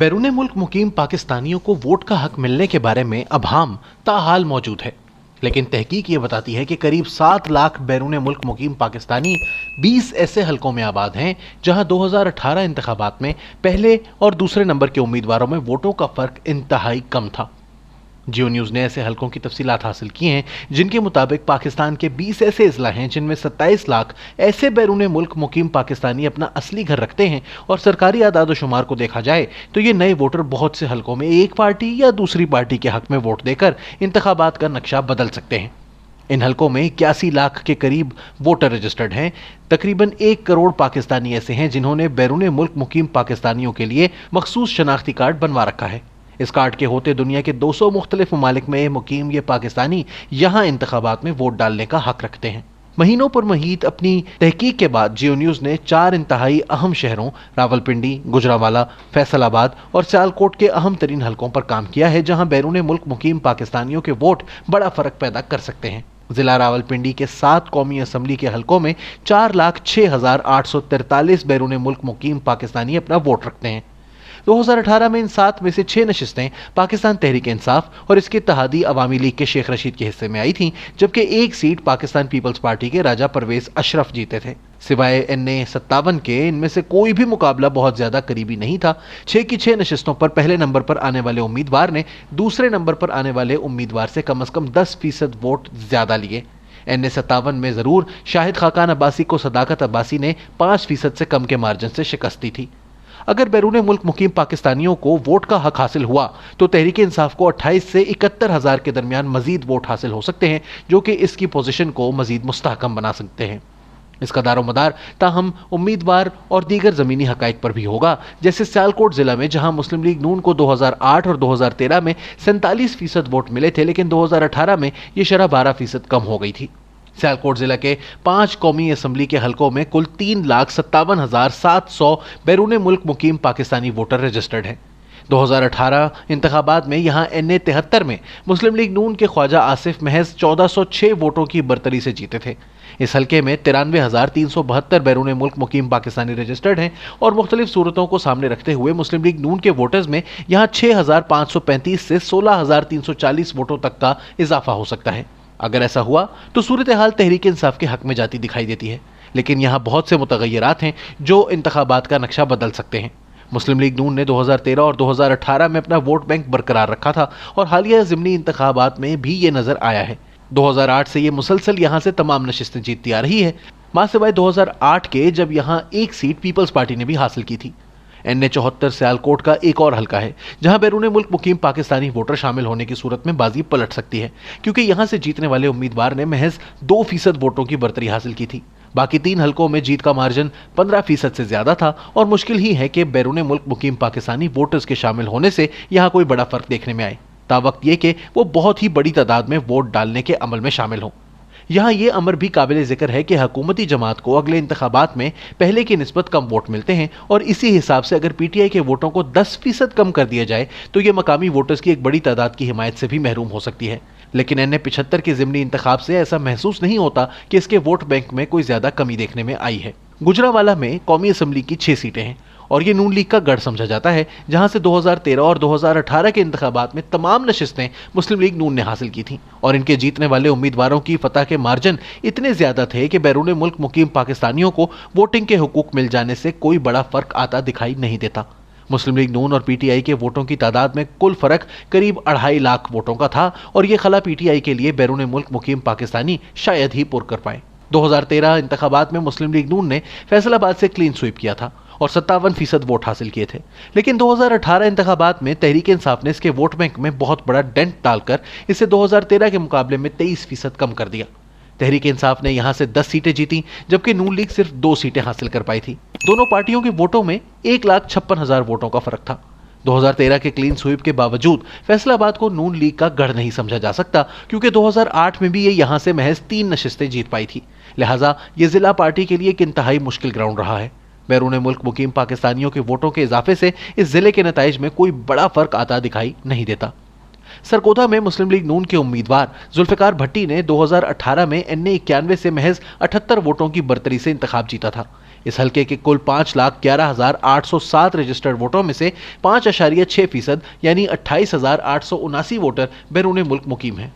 बैरून मुल्क मुकीम पाकिस्तानियों को वोट का हक मिलने के बारे में अभाम ताहाल मौजूद है, लेकिन तहकीक ये बताती है कि करीब 7 लाख बैरून मुल्क मुकीम पाकिस्तानी 20 ऐसे हलकों में आबाद हैं जहां 2018 इंतखाबात में पहले और दूसरे नंबर के उम्मीदवारों में वोटों का फर्क इंतहाई कम था। जियो न्यूज़ ने ऐसे हलकों की तफसीलात हासिल की हैं जिनके मुताबिक पाकिस्तान के 20 ऐसे अजला हैं जिनमें 27 लाख ऐसे बैरून मुल्क मुकीम पाकिस्तानी अपना असली घर रखते हैं, और सरकारी आदाद शुमार को देखा जाए तो ये नए वोटर बहुत से हलकों में एक पार्टी या दूसरी पार्टी के हक में वोट देकर इंतखाबात का नक्शा बदल सकते हैं। इन हलकों में 81 लाख के करीब वोटर रजिस्टर्ड हैं। तकरीबन 1 करोड़ पाकिस्तानी ऐसे हैं जिन्होंने बैरून मुल्क मुकीम पाकिस्तानियों के लिए मखसूस शनाख्ती कार्ड बनवा रखा है। इस कार्ड के होते दुनिया के 200 मुख्तलिफ ममालिक में मुकीम ये पाकिस्तानी यहाँ इंतखाबात में वोट डालने का हक रखते हैं। महीनों पर महीत अपनी तहकीक के बाद जियो न्यूज़ ने 4 इंतहाई अहम शहरों रावलपिंडी, गुजरांवाला, फैसलाबाद और सियालकोट के अहम तरीन हलकों पर काम किया है जहां बैरून मुल्क मुकीम पाकिस्तानियों के वोट बड़ा फर्क पैदा कर सकते हैं। जिला रावलपिंडी के 7 कौमी असम्बली के हलकों में 4,06,843 बैरून मुल्क मुकीम पाकिस्तानी अपना वोट रखते हैं। 2018 में इन 7 में से 6 नशिस्तें पाकिस्तान तहरीक इंसाफ और इसके इत्तेहादी अवामी लीग के शेख रशीद के हिस्से में आई थीं, जबकि एक सीट पाकिस्तान पीपल्स पार्टी के राजा परवेज अशरफ जीते थे। सिवाय NA57 के इनमें से कोई भी मुकाबला बहुत ज्यादा करीबी नहीं था। 6 की 6 नशिस्तों पर पहले नंबर पर आने वाले उम्मीदवार ने दूसरे नंबर पर आने वाले उम्मीदवार से कम से कम 10% वोट ज्यादा लिए। NA57 में जरूर शाहिद खाकान अब्बासी को सदाकत अब्बासी ने 5% से कम के मार्जिन से शिकस्त दी थी। अगर बैरून मुल्क मुकीम पाकिस्तानियों को वोट का हक हासिल हुआ तो तहरीक इंसाफ को 28 से 71 हज़ार के दरमियान मजीद वोट हासिल हो सकते हैं, जो कि इसकी पोजीशन को मजीद मुस्तहकम बना सकते हैं। इसका दारोमदार ताहम उम्मीदवार और दीगर ज़मीनी हकाइक पर भी होगा, जैसे सियालकोट ज़िला में जहां मुस्लिम लीग नून को 2008 और 2013 में 47% वोट मिले थे, लेकिन 2018 में ये शरह 12% कम हो गई थी। सियालकोट जिला के 5 कौमी असम्बली के हलकों में कुल 3,57,700 बैरून मुल्क मुकीम पाकिस्तानी वोटर रजिस्टर्ड हैं। 2018 इंतखाबात में यहाँ NA73 में मुस्लिम लीग नून के ख्वाजा आसिफ महज 1406 वोटों की बरतरी से जीते थे। इस हलके में 93,372 बैरून मुल्क मुकीम पाकिस्तानी रजिस्टर्ड हैं, और मुख्तलिफ सूरतों को सामने रखते हुए मुस्लिम लीग नून के वोटर्स में यहाँ 6,535 से 16,340 वोटों तक का इजाफा हो सकता है। अगर ऐसा हुआ तो सूरत हाल तहरीक इंसाफ के हक में जाती दिखाई देती है, लेकिन यहाँ बहुत से मुतगय्यरात हैं जो इंतखाबात का नक्शा बदल सकते हैं। मुस्लिम लीग नून ने 2013 और 2018 में अपना वोट बैंक बरकरार रखा था, और हालिया ज़िमनी इंतखाबात में भी ये नज़र आया है। 2008 से ये मुसलसल यहाँ से तमाम नशिस्तें जीतती आ रही है, माँ सिवाय 2008 के जब यहाँ एक सीट पीपल्स पार्टी ने भी हासिल की थी। NA74 सियालकोट का एक और हलका है जहां बैरून मुल्क मुकीम पाकिस्तानी वोटर शामिल होने की सूरत में बाजी पलट सकती है, क्योंकि यहां से जीतने वाले उम्मीदवार ने महज 2% वोटों की बरतरी हासिल की थी। बाकी 3 हलकों में जीत का मार्जिन 15% से ज्यादा था, और मुश्किल ही है कि बैरून मुल्क मुकीम पाकिस्तानी वोटर्स के शामिल होने से यहां कोई बड़ा फर्क देखने में आए, तावक्त ये कि वो बहुत ही बड़ी तादाद में वोट डालने के अमल में शामिल हों। यहाँ ये अमर भी काबिल जिक्र है कि हुकूमती जमात को अगले इंतखाबात में पहले की निस्बत कम वोट मिलते हैं, और इसी हिसाब से अगर PTI के वोटों को 10% कम कर दिया जाए तो ये मकामी वोटर्स की एक बड़ी तादाद की हिमायत से भी महरूम हो सकती है। लेकिन NA75 के ज़िमनी इंतखाब से ऐसा महसूस नहीं होता कि इसके वोट बैंक में कोई ज़्यादा कमी देखने में आई है। गुजरांवाला में कौमी असम्बली की 6 सीटें हैं, और ये नून लीग का गढ़ समझा जाता है, जहां से 2013 और 2018 के इंतखाबात में तमाम नशिस्तें मुस्लिम लीग नून ने हासिल की थीं, और इनके जीतने वाले उम्मीदवारों की फतह के मार्जिन इतने ज्यादा थे कि बैरून मुल्क मुकीम पाकिस्तानियों को वोटिंग के हुकूक मिल जाने से कोई बड़ा फर्क आता दिखाई नहीं देता। मुस्लिम लीग नून और PTI के वोटों की तादाद में कुल फर्क करीब 2.5 लाख वोटों का था, और ये खला PTI के लिए बैरून मुल्क मुकीम पाकिस्तानी शायद ही पुर कर पाए। 2013 इंतखाबात में मुस्लिम लीग नून ने फैसलाबाद से क्लीन स्वीप किया था और 57% वोट हासिल किए थे, लेकिन 2018 इंतखाबात में तहरीक इंसाफ ने इसके वोट बैंक में बहुत बड़ा डेंट डालकर इसे 2013 के मुकाबले में 23% कम कर दिया। तहरीक इंसाफ ने यहां से 10 सीटें जीती, जबकि नून लीग सिर्फ 2 सीटें हासिल कर पाई थी। दोनों पार्टियों के वोटों में 1,56,000 वोटों का फर्क था। 2013 के क्लीन स्वीप के बावजूद फैसलाबाद को नून लीग का गढ़ नहीं समझा जा सकता, क्योंकि 2008 में भी ये यहां से महज 3 नशिस्तें जीत पाई थी। लिहाजा ये जिला पार्टी के लिए एक इंतहाई मुश्किल ग्राउंड रहा है। बैरून मुल्क मुकीम पाकिस्तानियों के वोटों के इजाफे से इस जिले के नताइज में कोई बड़ा फर्क आता दिखाई नहीं देता। सरगोधा में मुस्लिम लीग नून के उम्मीदवार जुल्फिकार भट्टी ने 2018 में NA91 से महज 78 वोटों की बरतरी से इंतखाब जीता था। इस हल्के के कुल 5,11,807 रजिस्टर्ड वोटों में से 5.6% यानी 28,879 वोटर बैरून मुल्क मुकीम हैं।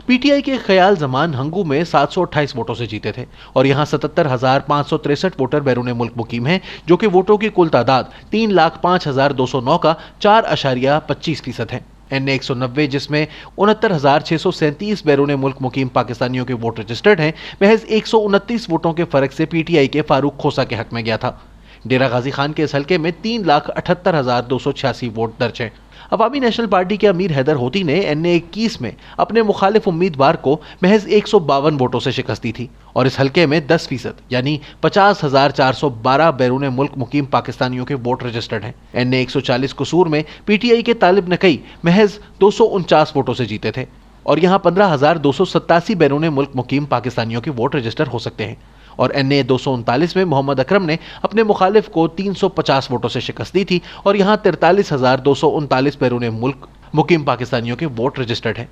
पीटीआई के ख्याल जमान हंगू में 728 वोटों से जीते थे और यहां 77,563 वोटर बैरून मुल्क मुकीम हैं, जो कि वोटों की कुल तादाद 3,05,209 का 4.25% है। एनए 190 जिसमें 69,637 बैरून मुल्क मुकीम पाकिस्तानियों के वोट रजिस्टर्ड हैं, महज 129 वोटों के फर्क से पीटीआई के फारूक खोसा के हक में गया था। डेरा गाजी खान के इस हल्के में 3,78,286 वोट दर्ज हैं। अवामी नेशनल पार्टी के अमीर हैदर होती ने एनए 21 में अपने मुखालिफ उम्मीदवार को महज 152 वोटों से शिकस्त दी थी और इस हल्के में 10% यानी 50,412 बैरून मुल्क मुकीम पाकिस्तानियों के वोट रजिस्टर्ड हैं। एनए 140 कसूर में पीटीआई के तालिब नकई महज 249 वोटों से जीते थे और यहां 15,287 बैरून मुल्क मुकीम पाकिस्तानियों के वोट रजिस्टर हो सकते हैं। और एनए 239 में मोहम्मद अकरम ने अपने मुखालिफ को 350 वोटों से शिकस्त दी थी और यहां 43,239 बैरून मुल्क मुकीम पाकिस्तानियों के वोट रजिस्टर्ड हैं।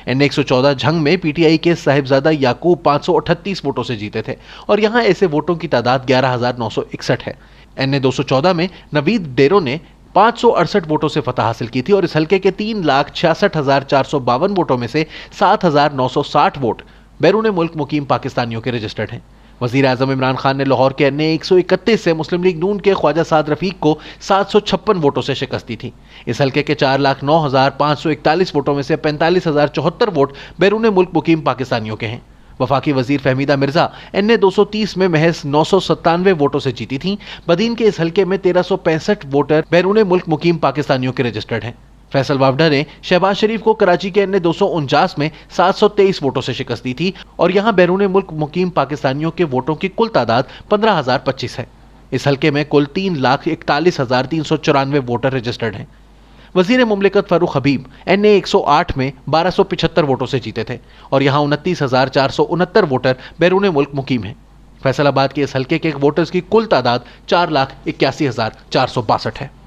एनए 114 झंग में पीटीआई के साहिबजादा याकूब 538 वोटों से जीते थे और यहां ऐसे वोटों की तादाद 11,961 है। एनए 214 में नवीद डेरो ने 568 वोटों से फतह हासिल की थी और इस हल्के के 3,66,452 वोटों में से 7,960 वोट बैरून मुल्क मुकीम पाकिस्तानियों के रजिस्टर्ड हैं। वज़ीर आज़म इमरान खान ने लाहौर के एनए 131 से मुस्लिम लीग नून के ख्वाजा साद रफीक को 756 वोटों से शिकस्त दी थी। इस हल्के के 4,09,541 वोटों में से 45,074 वोट बैरून मुल्क मुकीम पाकिस्तानियों के हैं। वफाकी वजीर फहमीदा मिर्जा एनए 230 में महज 997 वोटों से जीती थीं। बदीन के इस हल्के में 1365 वोटर बैरून मुल्क मुकीम पाकिस्तानियों के रजिस्टर्ड हैं। फैसल वावडा ने शहबाज शरीफ को कराची के एनए 249 में 723 वोटों से शिकस्त दी थी और यहां बैरून मुल्क मुकीम पाकिस्तानियों के वोटों की कुल तादाद 15,025 है। इस हल्के में कुल 3,41,394 वोटर रजिस्टर्ड हैं। वजीर मुमलिकत फारूक हबीब एनए 108 में 1275 वोटों से जीते थे और यहां 29,469 वोटर बैरून मुल्क मुकीम हैं। फैसलाबाद के इस हल्के के वोटर्स की कुल तादाद 4,81,462 है।